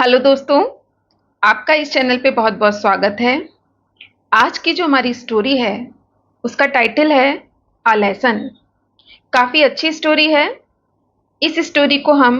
Hello दोस्तों, आपका इस चैनल पे बहुत बहुत स्वागत है। आज की जो हमारी स्टोरी है उसका टाइटल है अ लेसन। काफ़ी अच्छी स्टोरी है। इस स्टोरी को हम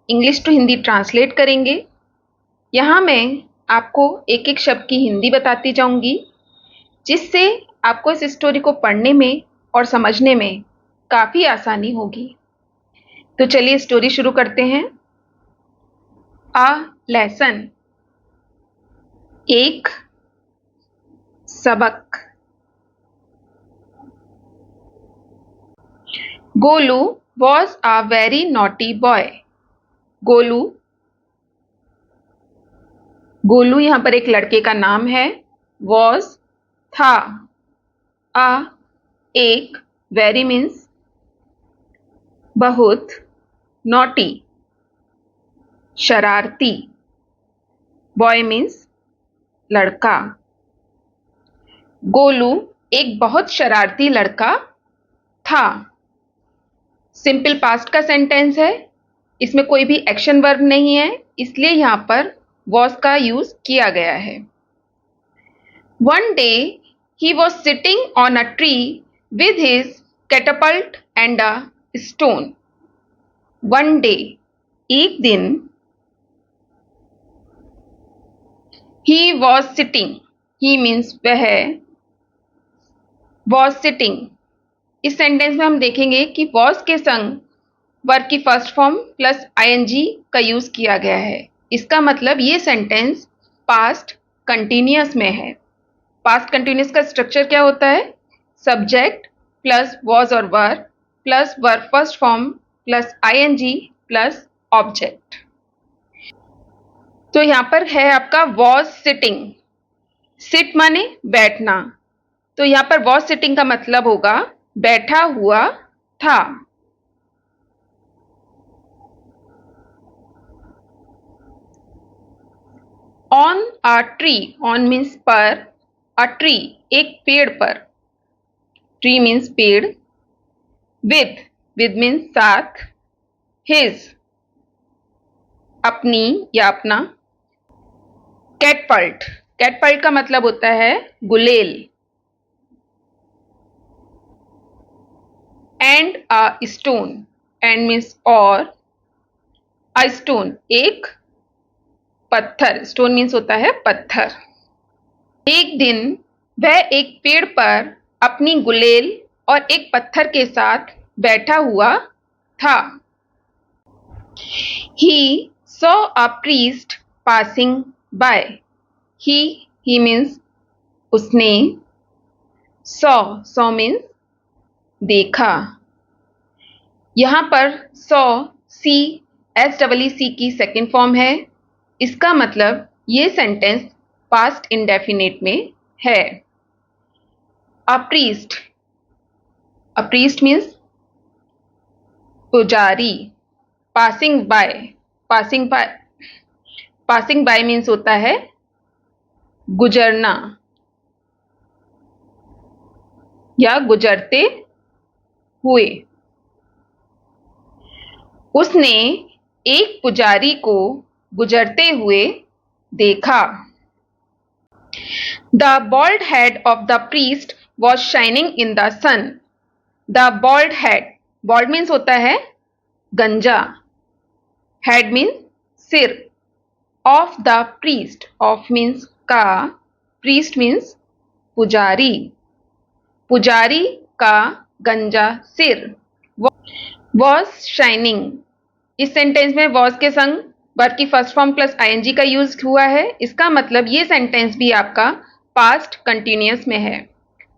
इंग्लिश टू हिंदी ट्रांसलेट करेंगे। यहाँ मैं आपको एक एक शब्द की हिंदी बताती जाऊंगी, जिससे आपको इस स्टोरी को पढ़ने में और समझने में काफ़ी आसानी होगी। तो चलिए स्टोरी शुरू करते हैं। अ लेसन, एक सबक। Golu was a very naughty boy. Golu Golu यहाँ पर एक लड़के का नाम है। वॉज था। अ एक, वेरी मीन्स बहुत, नॉटी शरारती, बॉय मीन्स लड़का। गोलू एक बहुत शरारती लड़का था। सिंपल पास्ट का सेंटेंस है, इसमें कोई भी एक्शन वर्ब नहीं है, इसलिए यहां पर वॉज का यूज किया गया है। One day he was sitting on a tree with his catapult and a stone. One day, एक दिन। He was sitting, he means वह, वॉज सिटिंग। इस सेंटेंस में हम देखेंगे कि वॉज के संग वर्ब की फर्स्ट फॉर्म प्लस आईएनजी का यूज किया गया है। इसका मतलब ये सेंटेंस पास्ट कंटिन्यूअस में है। पास्ट कंटिन्यूअस का स्ट्रक्चर क्या होता है? सब्जेक्ट प्लस वॉज और were plus verb first form plus ING plus object. तो यहां पर है आपका वॉज सिटिंग। सिट माने बैठना, तो यहां पर वॉज सिटिंग का मतलब होगा बैठा हुआ था। On a tree, on means पर, अ ट्री एक पेड़ पर, ट्री मीन्स पेड़, विद मीन्स साथ, हिज अपनी या अपना, कैटपल्ट, कैटपल्ट का मतलब होता है गुलेल, and a stone, and means और, अ स्टोन एक पत्थर, स्टोन मीन्स होता है पत्थर। एक दिन वह एक पेड़ पर अपनी गुलेल और एक पत्थर के साथ बैठा हुआ था। He saw a priest passing by. He means उसने, saw means देखा। यहां पर saw C की सेकेंड फॉर्म है। इसका मतलब ये सेंटेंस पास्ट इंडेफिनिट में है। अ प्रीस्ट मीन्स पुजारी। Passing by, passing by passing by means होता है गुजरना या गुजरते हुए। उसने एक पुजारी को गुजरते हुए देखा। The bald head of the priest was shining in the sun. The bald head, bald means होता है गंजा, हेड मीन्स सिर, of the priest, of means का, प्रीस्ट मीन्स पुजारी, पुजारी का गंजा सिर वॉज शाइनिंग। इस सेंटेंस में वॉज के संग वर्ब की फर्स्ट फॉर्म प्लस आईएनजी का यूज हुआ है। इसका मतलब ये सेंटेंस भी आपका पास्ट कंटिन्यूअस में है।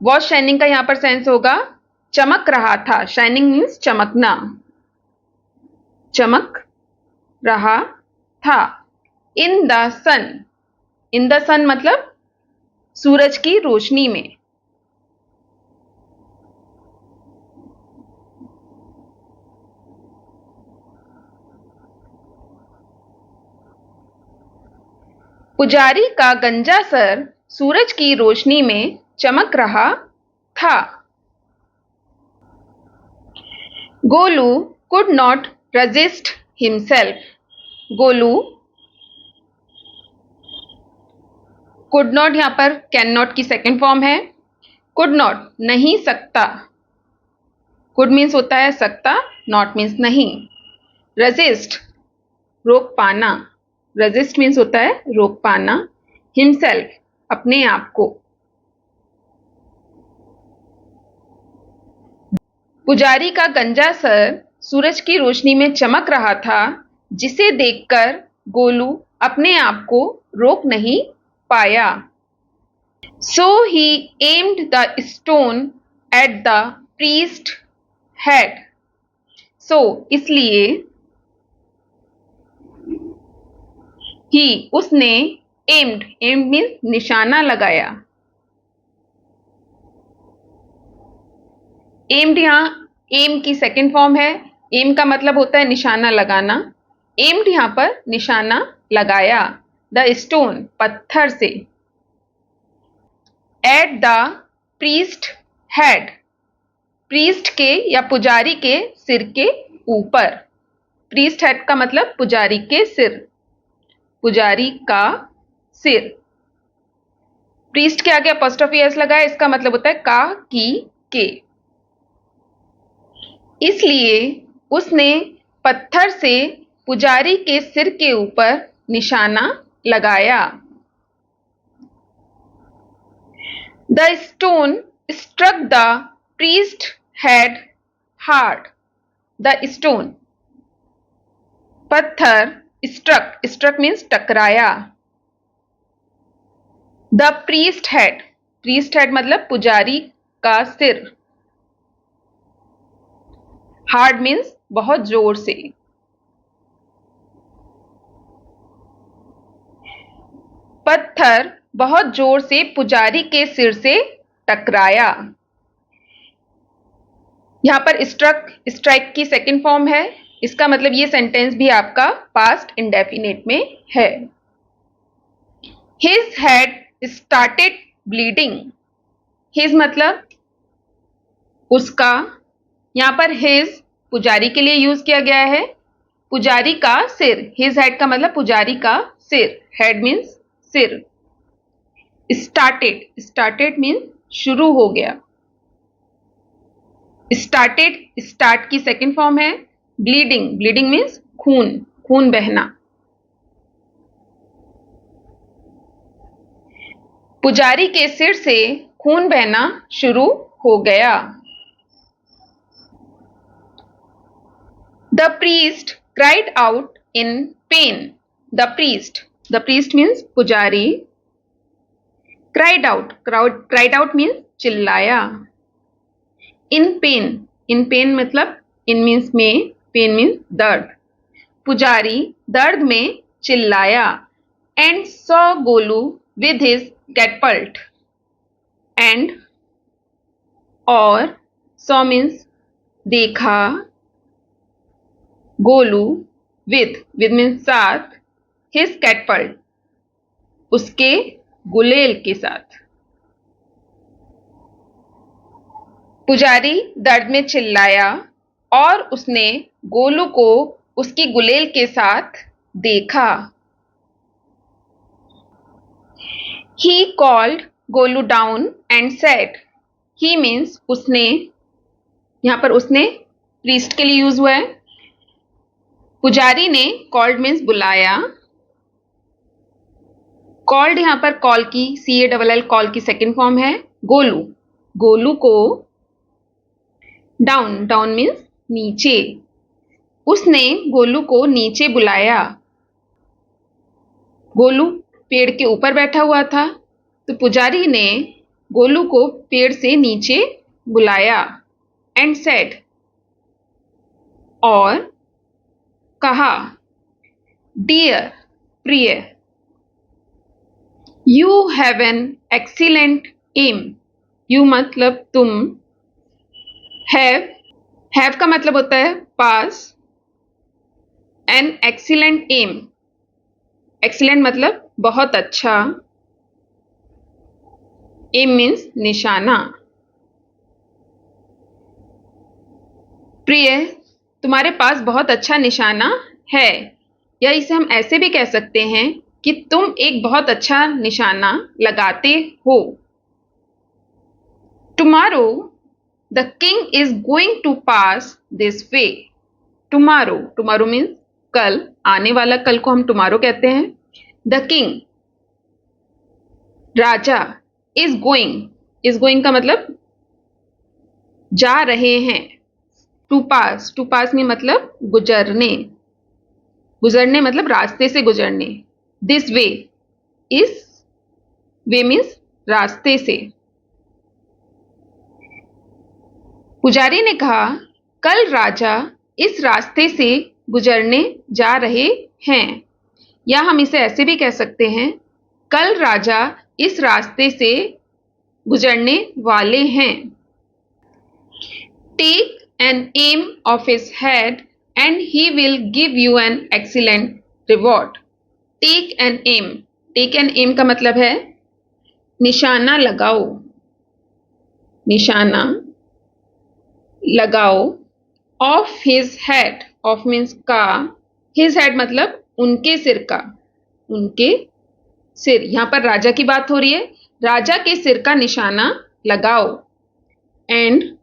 वॉज शाइनिंग का यहां पर सेंस होगा चमक रहा था। शाइनिंग मीन्स चमकना, चमक रहा था। इन द सन, इन द सन मतलब सूरज की रोशनी में। पुजारी का गंजा सर सूरज की रोशनी में चमक रहा था। Golu could not resist himself. Golu could not यहाँ पर कैन नॉट की सेकेंड फॉर्म है। कुड नॉट नहीं सकता, कुड मीन्स होता है सकता, नॉट मीन्स नहीं। रेजिस्ट रोक पाना, रेजिस्ट मीन्स होता है रोक पाना। हिमसेल्फ अपने आप को। पुजारी का गंजा सर सूरज की रोशनी में चमक रहा था, जिसे देखकर गोलू अपने आप को रोक नहीं पाया। So he aimed the stone at the priest's head. So इसलिए he उसने aimed means निशाना लगाया। aimed यहाँ aim की सेकेंड फॉर्म है। aim का मतलब होता है निशाना लगाना। aimed यहाँ पर निशाना लगाया। the stone पत्थर से। at the priest head priest के या पुजारी के सिर के ऊपर। प्रीस्ट हेड का मतलब पुजारी के सिर, पुजारी का सिर। प्रीस्ट के आगे अपोस्ट्रोफी एस लगा है, इसका मतलब होता है का, की, के। इसलिए उसने पत्थर से पुजारी के सिर के ऊपर निशाना लगाया। The stone struck the priest's head hard. The stone पत्थर struck means टकराया। The priest head मतलब पुजारी का सिर। hard means बहुत जोर से। पत्थर बहुत जोर से पुजारी के सिर से टकराया। यहां पर स्ट्राइक की सेकेंड फॉर्म है। इसका मतलब ये सेंटेंस भी आपका पास्ट इंडेफिनिट में है। His head started bleeding. His मतलब उसका, यहां पर हिज पुजारी के लिए यूज किया गया है। पुजारी का सिर, हिज हेड का मतलब पुजारी का सिर। हेड मीन्स सिर। स्टार्टेड मीन्स शुरू हो गया। स्टार्ट की सेकेंड फॉर्म है। ब्लीडिंग मीन्स खून बहना। पुजारी के सिर से खून बहना शुरू हो गया। The priest cried out in pain. The priest means पुजारी। क्राइड आउट मीन्स चिल्लाया। इन पेन मतलब इन मीन्स में, पेन मीन्स दर्द। पुजारी दर्द में चिल्लाया। And saw Golu with his catapult. And और सॉ मीन्स देखा। गोलू विद मीन्स साथ, हिज कैटपल्ट उसके गुलेल के साथ। पुजारी दर्द में चिल्लाया और उसने गोलू को उसकी गुलेल के साथ देखा। He called Golu down and said. He means उसने, यहां पर उसने प्रीस्ट के लिए यूज हुआ है। पुजारी ने कॉल्ड मीन्स बुलाया। कॉल्ड यहां पर कॉल की CALL कॉल की सेकेंड फॉर्म है। गोलू को डाउन मीन्स नीचे। उसने गोलू को नीचे बुलाया। गोलू पेड़ के ऊपर बैठा हुआ था, तो पुजारी ने गोलू को पेड़ से नीचे बुलाया। एंड सेड और कहा, डियर प्रिय, you have an excellent aim. You मतलब तुम। हैव का मतलब होता है पास। एन एक्सीलेंट एम, एक्सीलेंट मतलब बहुत अच्छा। एम मीन्स निशाना। प्रिय, तुम्हारे पास बहुत अच्छा निशाना है। या इसे हम ऐसे भी कह सकते हैं कि तुम एक बहुत अच्छा निशाना लगाते हो। Tomorrow the king is going to pass this way. Tomorrow, tomorrow means कल, आने वाला कल को हम टुमारो कहते हैं। द किंग राजा, इज गोइंग का मतलब जा रहे हैं। टू पास में मतलब गुजरने, गुजरने मतलब रास्ते से गुजरने। दिस वे, इस वे मीन्स रास्ते से। पुजारी ने कहा कल राजा इस रास्ते से गुजरने जा रहे हैं, या हम इसे ऐसे भी कह सकते हैं कल राजा इस रास्ते से गुजरने वाले हैं। Take an aim off his head and he will give you an excellent reward. Take an aim, take an aim का मतलब है निशाना लगाओ, निशाना लगाओ। Off his head, off means का, हिज हेड मतलब उनके सिर का, उनके सिर, यहां पर राजा की बात हो रही है, राजा के सिर का निशाना लगाओ। एंड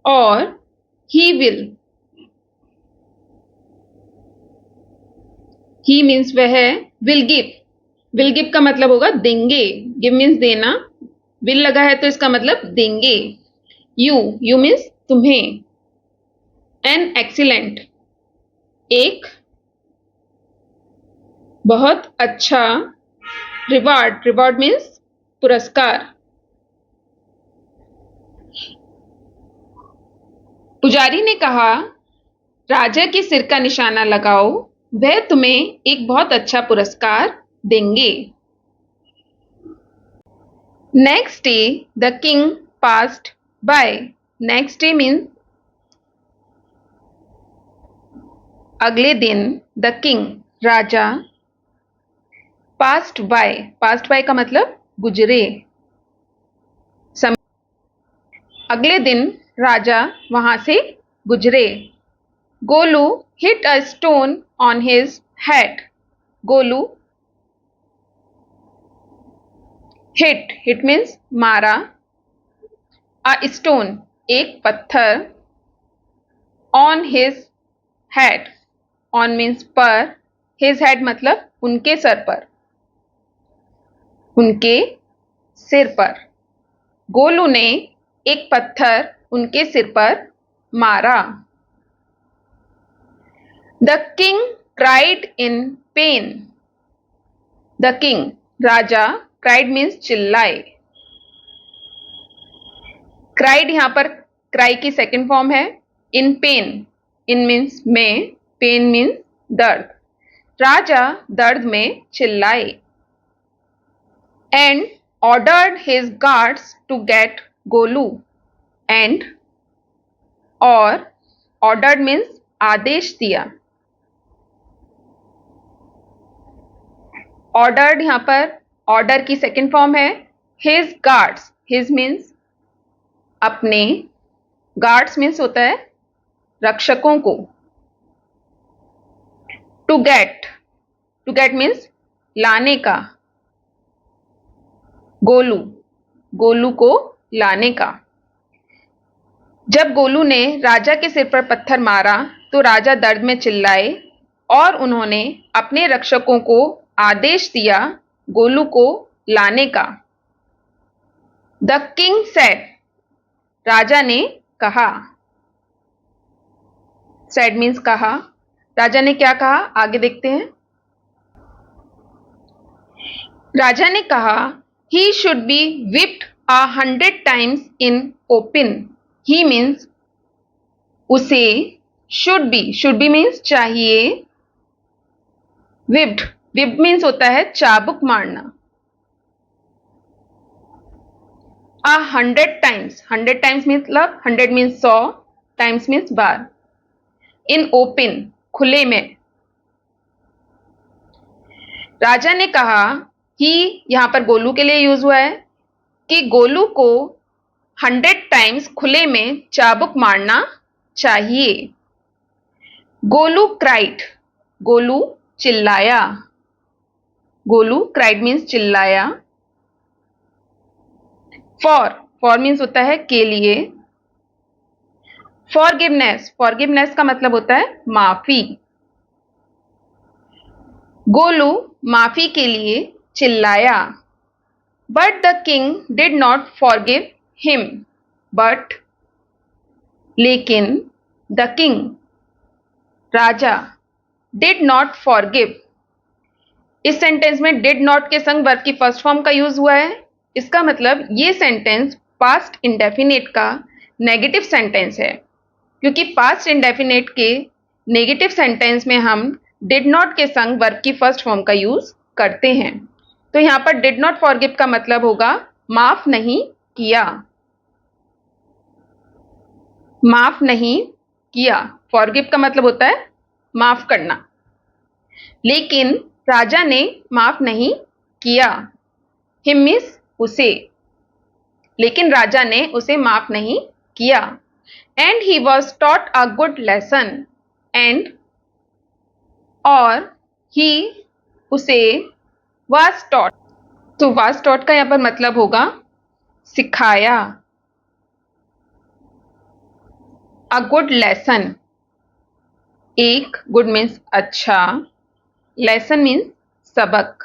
और ही मीन्स वह विल गिव का मतलब होगा देंगे, गिव मीन्स देना, विल लगा है तो इसका मतलब देंगे। यू मीन्स तुम्हें। एन एक्सीलेंट, एक बहुत अच्छा, रिवॉर्ड मीन्स पुरस्कार। पुजारी ने कहा राजा के सिर का निशाना लगाओ, वह तुम्हें एक बहुत अच्छा पुरस्कार देंगे। Next day the king passed by. Next day means अगले दिन, द किंग राजा, पास्ट बाय का मतलब गुजरे, अगले दिन राजा वहां से गुजरे। Golu hit a stone on his head. Golu hit means मारा, अ स्टोन एक पत्थर, on his head, on means पर, हिज हेड मतलब उनके सर पर, उनके सिर पर। गोलू ने एक पत्थर उनके सिर पर मारा। The king cried in pain. The king राजा, क्राइड मीन्स चिल्लाए। क्राइड यहां पर क्राई की सेकंड फॉर्म है। इन पेन, इन मीन्स में, पेन मीन्स दर्द। राजा दर्द में चिल्लाए। And ordered his guards to get Golu. And और ऑर्डर्ड मीन्स आदेश दिया। ऑर्डर्ड यहां पर ऑर्डर की सेकंड फॉर्म है। हिज गार्ड्स, हिज मीन्स अपने, गार्ड्स मीन्स होता है रक्षकों को। टू गेट मीन्स लाने का, गोलू को लाने का। जब गोलू ने राजा के सिर पर पत्थर मारा तो राजा दर्द में चिल्लाए और उन्होंने अपने रक्षकों को आदेश दिया गोलू को लाने का। द किंग सेड, राजा ने कहा। सेड मीन्स कहा, राजा ने क्या कहा आगे देखते हैं। राजा ने कहा he should be whipped 100 times in open। He means उसे, शुड बी मीन्स चाहिए, whipped मीन्स होता है चाबुक मारना। 100 टाइम्स मतलब 100 means 100, times means bar. In open खुले में। राजा ने कहा ही यहां पर गोलू के लिए यूज हुआ है कि गोलू को 100 टाइम्स खुले में चाबुक मारना चाहिए। गोलू क्राइड, गोलू चिल्लाया। गोलू क्राइड मीन्स चिल्लाया। फॉर मीन्स होता है के लिए। फॉरगिवनेस का मतलब होता है माफी। गोलू माफी के लिए चिल्लाया। But the king did not forgive him. But लेकिन द किंग राजा डिड नॉट फॉरगिव। इस सेंटेंस में डिड नॉट के संग वर्ब की फर्स्ट फॉर्म का यूज हुआ है। इसका मतलब ये सेंटेंस पास्ट इंडेफिनिट का नेगेटिव सेंटेंस है, क्योंकि पास्ट इंडेफिनिट के नेगेटिव सेंटेंस में हम डिड नॉट के संग वर्ब की फर्स्ट फॉर्म का यूज करते हैं। तो यहां पर डिड नॉट फॉरगिव का मतलब होगा माफ नहीं किया। माफ नहीं किया। फॉरगिव का मतलब होता है माफ करना। लेकिन राजा ने माफ नहीं किया। हिम मीन्स उसे। लेकिन राजा ने उसे माफ नहीं किया। And he was taught a good lesson. And और ही उसे वाज टॉट। तो वाज टॉट का यहां पर मतलब होगा सिखाया। A good lesson. एक गुड मीन्स अच्छा, लेसन मीन्स सबक।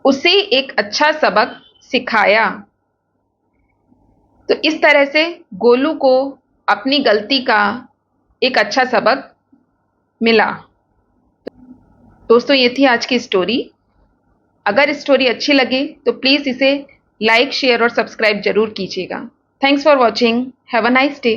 उसे एक अच्छा सबक सिखाया। तो इस तरह से गोलू को अपनी गलती का एक अच्छा सबक मिला। दोस्तों, ये थी आज की स्टोरी। अगर स्टोरी अच्छी लगे तो प्लीज़ इसे लाइक, शेयर और सब्सक्राइब जरूर कीजिएगा। Thanks for watching. Have a nice day.